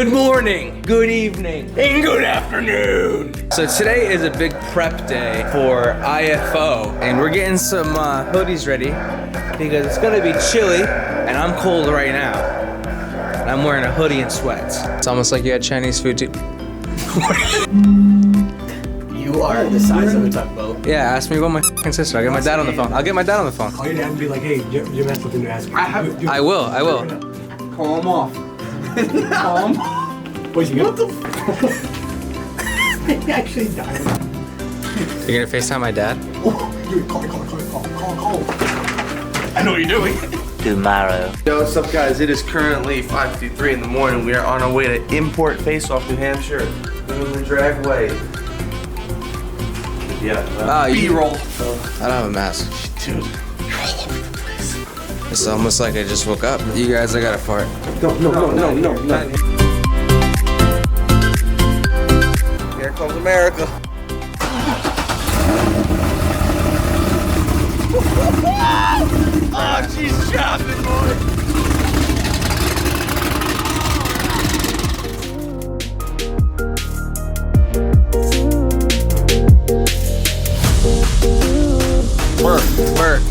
Good morning, good evening, and good afternoon. So today is a big prep day for IFO, and we're getting some hoodies ready because it's gonna be chilly, and I'm cold right now. And I'm wearing a hoodie and sweats. It's almost like you had Chinese food too. You are the size of a tugboat. Yeah, ask me about my f***ing sister. I'll get my dad on the phone. I'll get my dad on the phone. Call your dad and be like, hey, you're messing with him to ask me. I will. Call him off. Call him off. What the f? He actually died. You're gonna FaceTime my dad? Oh, dude, call. I know what you're doing. Tomorrow. Yo, what's up, guys? It is currently 5:53 in the morning. We are on our way to Import Face Off, New Hampshire. Doing the dragway. Yeah. B-roll. I don't have a mask. Dude, you're all over the place. It's almost like I just woke up. You guys, I gotta fart. No. Here comes America. Oh, she's chopping, boy. Work.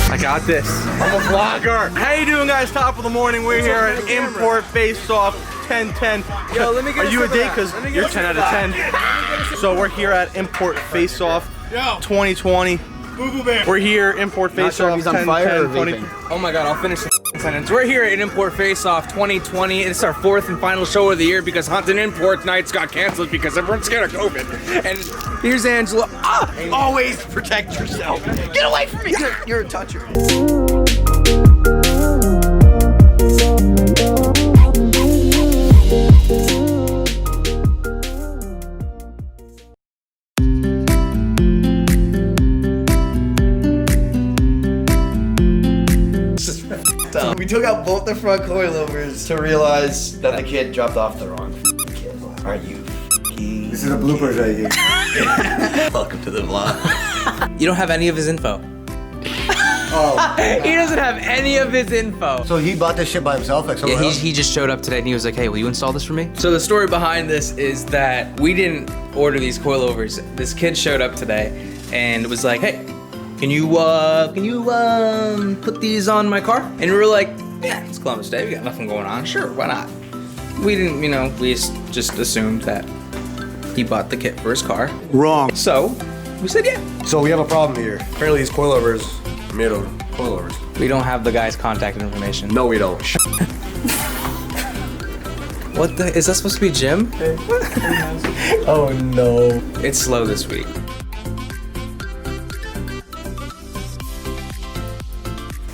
I got this. I'm a vlogger. How you doing, guys? Top of the morning. We're here at Import Face Off 1010. Yo, let me get Are you a some of date? that. Because you're 10 out of 10. So we're here at Import Face Off 2020. We're here, Import Face Off 1010. Oh my god, I'll finish the sentence. We're here at Import Face Off 2020. It's our fourth and final show of the year because Haunted Import Nights got canceled because everyone's scared of COVID. And here's Angela. Always protect yourself. Get away from me. You're a toucher. We took out both the front coilovers to realize that the kid dropped off the wrong kid. Are you f***ing... This is a bloopers right here. Welcome to the vlog. You don't have any of his info. Oh. He doesn't have any of his info. So he bought this shit by himself? Like Yeah, he just showed up today and he was like, hey, will you install this for me? So the story behind this is that we didn't order these coilovers. This kid showed up today and was like, hey, can you put these on my car? And we were like, yeah, it's Columbus Day, we got nothing going on. Sure, why not? We didn't, we just assumed that he bought the kit for his car. Wrong. So we said, yeah. So we have a problem here. Apparently these coilovers are made of coilovers. We don't have the guy's contact information. No, we don't. What the, is that supposed to be Jim? Oh no. It's slow this week.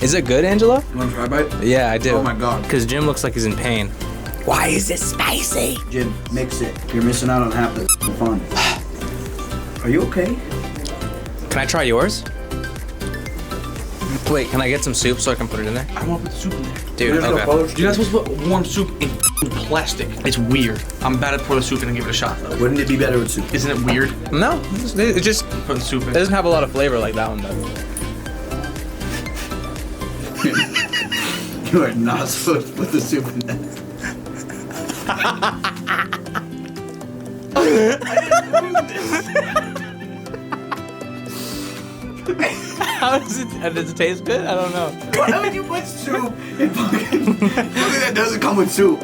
Is it good, Angela? You want to try a bite? Yeah, I do. Oh my god. Because Jim looks like he's in pain. Why is it spicy? Jim, mix it. You're missing out on half the fun. Are you okay? Can I try yours? Wait, can I get some soup so I can put it in there? I want to put soup in there. Dude, okay. You're not supposed to put warm soup in plastic. It's weird. I'm about to put a soup in and give it a shot, though. Wouldn't it be better with soup? Isn't it weird? No, it just Put the soup in. it doesn't have a lot of flavor like that one does. You are not supposed to put the soup in there. How does it taste good? I don't know. Why would you put soup in fucking something that doesn't come with soup?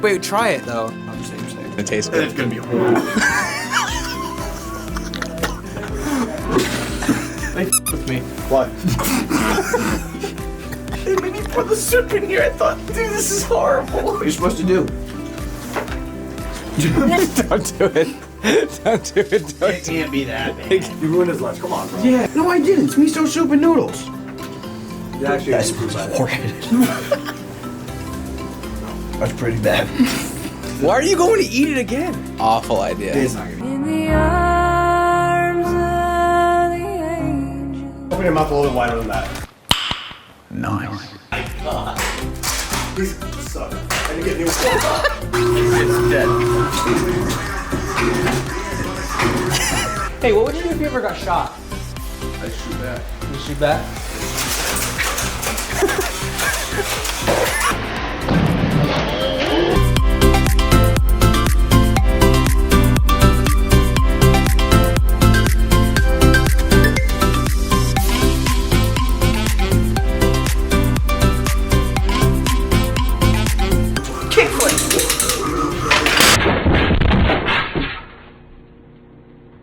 Wait, try it though. I'm just saying. It tastes good. It's gonna be horrible. They with me. What? They made me pour the soup in here. I thought, dude, this is horrible. What are you supposed to do? Don't do it. Don't do it. Don't It can't be that, man. You ruined his lunch. Come on, bro. Yeah. No, I didn't. It's miso soup and noodles. Actually, That's horrid. That's pretty bad. Why are you going to eat it again? Awful idea. It's not gonna be. In the arms of the open your mouth a little bit wider than that. Nice. Please suck. I didn't get new It's dead. Hey, what would you do if you ever got shot? I'd shoot back. You shoot back?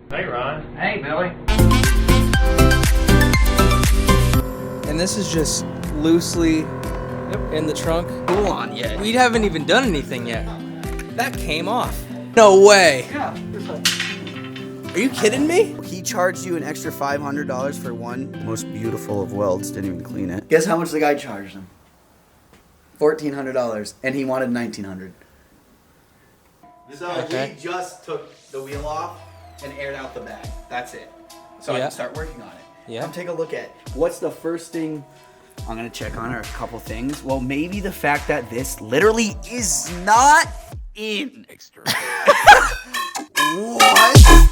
Hey, Ron. Hey, Billy. And this is just loosely in the trunk. Cool on, yeah. We haven't even done anything yet. That came off. No way. Yeah. Are you kidding me? He charged you an extra $500 for one. Most beautiful of welds. Didn't even clean it. Guess how much the guy charged him? $1,400, and he wanted $1,900. So Okay. he just took the wheel off and aired out the bag. That's it. So I Yeah. can start working on it. Yeah. Come take a look at what's the first thing I'm gonna check on are a couple things. Well, maybe the fact that this literally is not in. Extra. What?